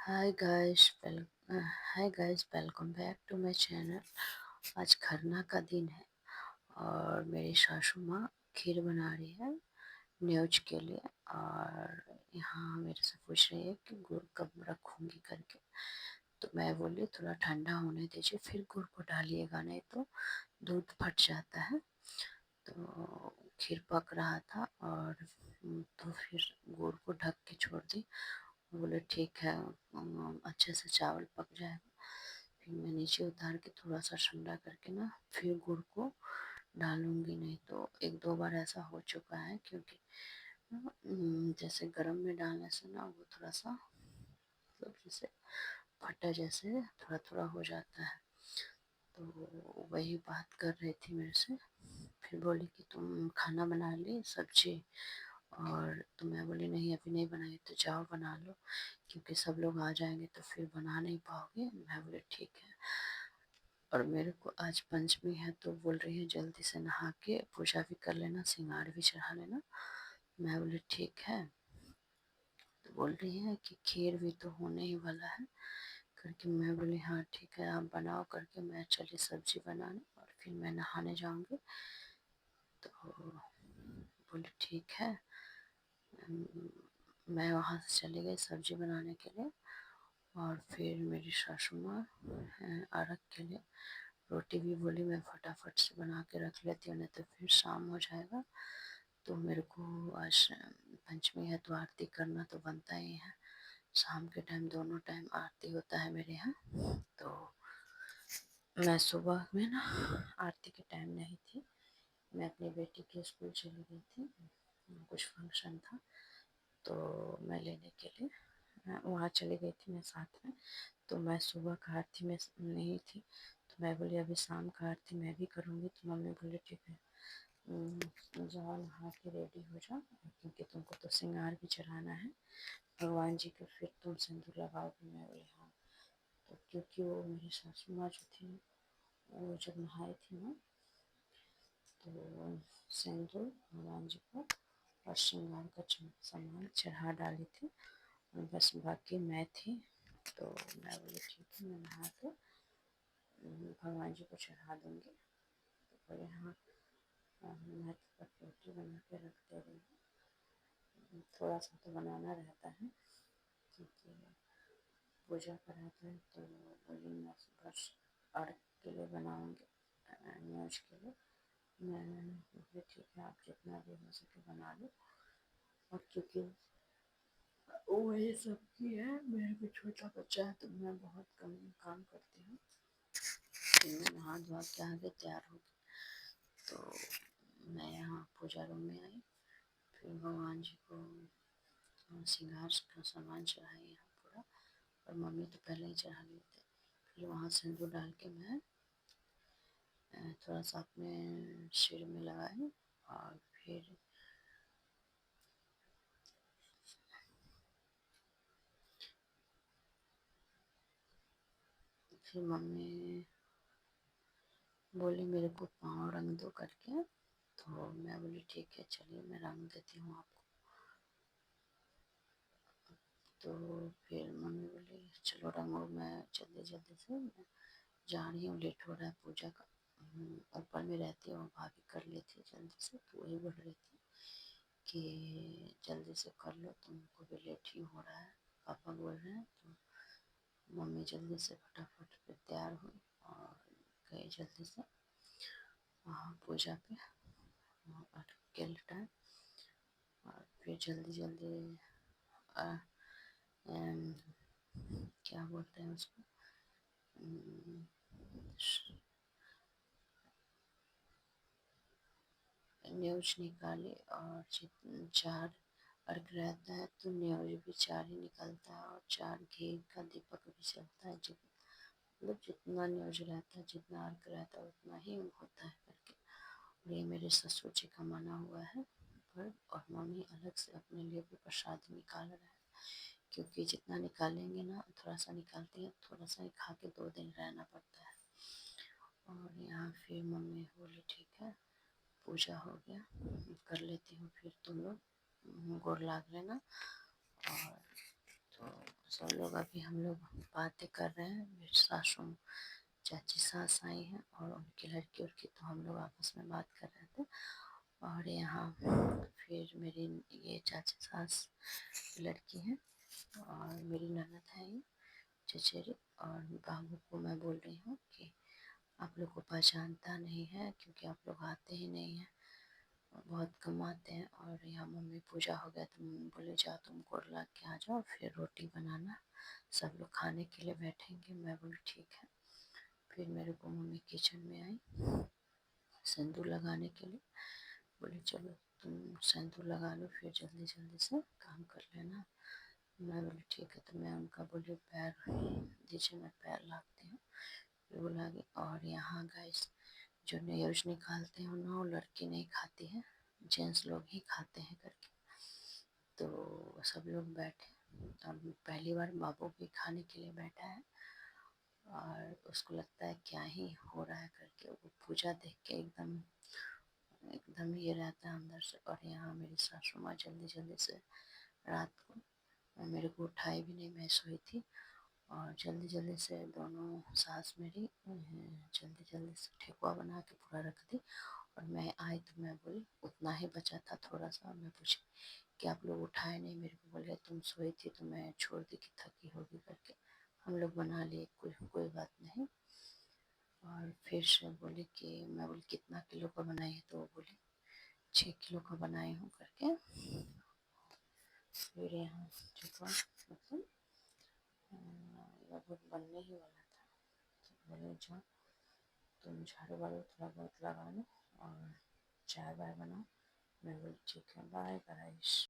Hi guys well hi guys welcome back to my channel. आज खरना का दिन है और मेरी सासू माँ खीर बना रही है न्योज के लिए। और यहाँ मेरे से पूछ रही है कि गुड़ कब रखूँगी करके। तो मैं बोली थोड़ा ठंडा होने दीजिए फिर गुड़ को डालिएगा, नहीं तो दूध फट जाता है। तो खीर पक रहा था और तो फिर गुड़ को ढक के छोड़ दी। बोले ठीक है, अच्छे से चावल पक जाएगा। फिर मैं नीचे उतार के थोड़ा सा ठंडा करके ना फिर गुड़ को डालूंगी, नहीं तो एक दो बार ऐसा हो चुका है। क्योंकि जैसे गरम में डालने से ना वो थोड़ा सा मतलब जैसे फटा जैसे थोड़ा थोड़ा हो जाता है। तो वही बात कर रही थी मेरे से। फिर बोली कि तुम खाना बना ली सब्जी, और तो मैं बोली नहीं अभी नहीं बनाई, तो जाओ बना लो क्योंकि सब लोग आ जाएंगे तो फिर बना नहीं पाओगे। मैं बोली ठीक है। और मेरे को आज पंचमी है तो बोल रही है जल्दी से नहा के पूजा भी कर लेना, श्रृंगार भी चढ़ा लेना। मैं बोली ठीक है। तो बोल रही है कि खीर भी तो होने ही वाला है करके। मैं बोली हाँ ठीक है आप बनाओ करके, मैं चली सब्जी बनाने और फिर मैं नहाने जाऊंगी। तो बोली ठीक है। मैं वहाँ से चली गई सब्जी बनाने के लिए। और फिर मेरी सासू माँ अर्घ के लिए रोटी भी बोली मैं फटाफट से बना के रख लेती हूँ, नहीं तो फिर शाम हो जाएगा। तो मेरे को आज पंचमी है तो आरती करना तो बनता ही है। शाम के टाइम दोनों टाइम आरती होता है मेरे यहाँ। तो मैं सुबह में ना आरती के टाइम नहीं थी, मैं अपनी बेटी के स्कूल चली गई थी, कुछ फंक्शन था तो मैं लेने के लिए वहाँ चली गई थी मैं साथ में। तो मैं सुबह का आरती में नहीं थी, तो मैं बोली अभी शाम का आरती मैं भी करूँगी। तो मम्मी बोली ठीक है, जाओ नहा के रेडी हो जाओ क्योंकि तुमको तो श्रृंगार भी चढ़ाना है भगवान जी को, फिर तुम सिंदूर लगाओगी। मैं बोली हाँ। तो क्योंकि वो मेरी सासू माँ जो थी वो जब नहाई थी ना तो सिंदूर भगवान जी को और श्रृंगार का सामान चढ़ा डाली थी और बस बाकी मैं थी। तो मैं बोली ठीक है मैं नहा के भगवान जी को चढ़ा दूँगी। तो बोले हाँ मैं तो रोटी बना के रख दे रही हूँ, थोड़ा सा तो बनाना रहता है क्योंकि पूजा कराते हैं। तो बोली मैं बस अर्घ के लिए बनाऊँगी न्योज के लिए। मैं बोली ठीक है आप जितना भी हो सके बना लो। और क्योंकि वही सब की है, मेरे को छोटा बच्चा है तो मैं बहुत कम काम करती हूँ। फिर मैं नहा धोआ के आगे तैयार हो गई। तो मैं यहाँ पूजा रूम में आई, फिर भगवान जी को श्रृंगार का सामान चढ़ाई यहाँ पूरा, और मम्मी तो पहले ही चढ़ा लिए थे। फिर वहाँ सिंदूर डाल के मैं थोड़ा सा अपने सिर में लगाई। और फिर मम्मी बोली मेरे को पाँव रंग दो करके। तो मैं बोली ठीक है चलिए मैं रंग देती हूँ आपको। तो फिर मम्मी बोली चलो रंगो, मैं जल्दी जल्दी से मैं जा रही हूँ, लेट हो रहा है पूजा का। ऊपर में रहती है वो भाभी कर लेती है जल्दी से, तो वही बोल रही थी कि जल्दी से कर लो तुमको भी लेट ही हो रहा है, पापा बोल रहे हैं। तो मम्मी जल्दी से फटाफट पे तैयार हुई और गई जल्दी से वहाँ पूजा पे के टाइम। और फिर जल्दी जल्दी क्या बोलते हैं उसको, न्यूज निकाली। और चार अर्घ रहता है तो न्यूज भी चार ही निकलता है, और चार घी का दीपक भी चलता है। मतलब जितना न्यूज रहता है जितना अर्घ रहता है उतना ही होता है करके। और ये मेरे ससुर जी का माना हुआ है पर, और मम्मी अलग से अपने लिए भी प्रसाद निकाल रहे हैं क्योंकि जितना निकालेंगे ना थोड़ा सा निकालते हैं, थोड़ा सा ही खा के 2 दिन रहना पड़ता है। और यहाँ फिर मम्मी बोली ठीक है पूजा हो गया कर लेती हूँ, फिर तुम लोग गोर लाग लेना। और तो सब लोग अभी हम लोग बातें कर रहे हैं। मेरी सासू चाची सास आई हैं और उनकी लड़की उड़की, तो हम लोग आपस में बात कर रहे थे। और यहाँ फिर मेरी ये चाची सास की लड़की है और मेरी ननद है ये चचेरी। और बाबू को मैं बोल रही हूँ कि आप लोग को पहचानता नहीं है क्योंकि आप लोग आते ही नहीं हैं, बहुत कम आते हैं। और यहाँ मम्मी पूजा हो गया तो मम्मी बोले जाओ तुम गोड़ लग के आ जाओ, फिर रोटी बनाना, सब लोग खाने के लिए बैठेंगे। मैं बोली ठीक है। फिर मेरे को मम्मी किचन में आई सिंदूर लगाने के लिए, बोली चलो तुम सिंदूर लगा लो, फिर जल्दी जल्दी से काम कर लेना। मैं बोली ठीक है। तो मैं उनका बोली पैर दीजिए, मैं पैर लागती हूँ। फिर वो लागी। और यहाँ गैस जो न्यूज़ निकालते हैं ना, वो लड़की नहीं खाती है, जेंट्स लोग ही खाते हैं करके। तो सब लोग बैठे और पहली बार बाबू भी खाने के लिए बैठा है और उसको लगता है क्या ही हो रहा है करके, वो पूजा देख के एकदम एकदम ये रहता है अंदर से। और यहाँ मेरी सासू माँ जल्दी जल्दी से रात को मेरे को उठाई भी नहीं, मैं सोई थी। और जल्दी जल्दी से दोनों सास मेरी जल्दी जल्दी से ठेकुआ बना के पूरा रख दी। और मैं आई तो मैं बोली उतना ही बचा था थोड़ा सा, और मैं पूछी कि आप लोग उठाए नहीं मेरे को, बोले तुम सोई थी तो मैं छोड़ दी कि थकी होगी करके, हम लोग बना लिए, कोई बात नहीं। और फिर से बोली कि मैं बोली कितना किलो का बनाई है, तो वो बोली 6 किलो का बनाई हूँ करके। फिर यहाँ ठेकुआ मतलब लगभग बनने ही वाला था, तो बोले जाओ तुम झाड़ू वाड़ू थोड़ा बहुत लगा लो और चाय वाय बनाओ। मैं बोली ठीक है, बाय गाइस।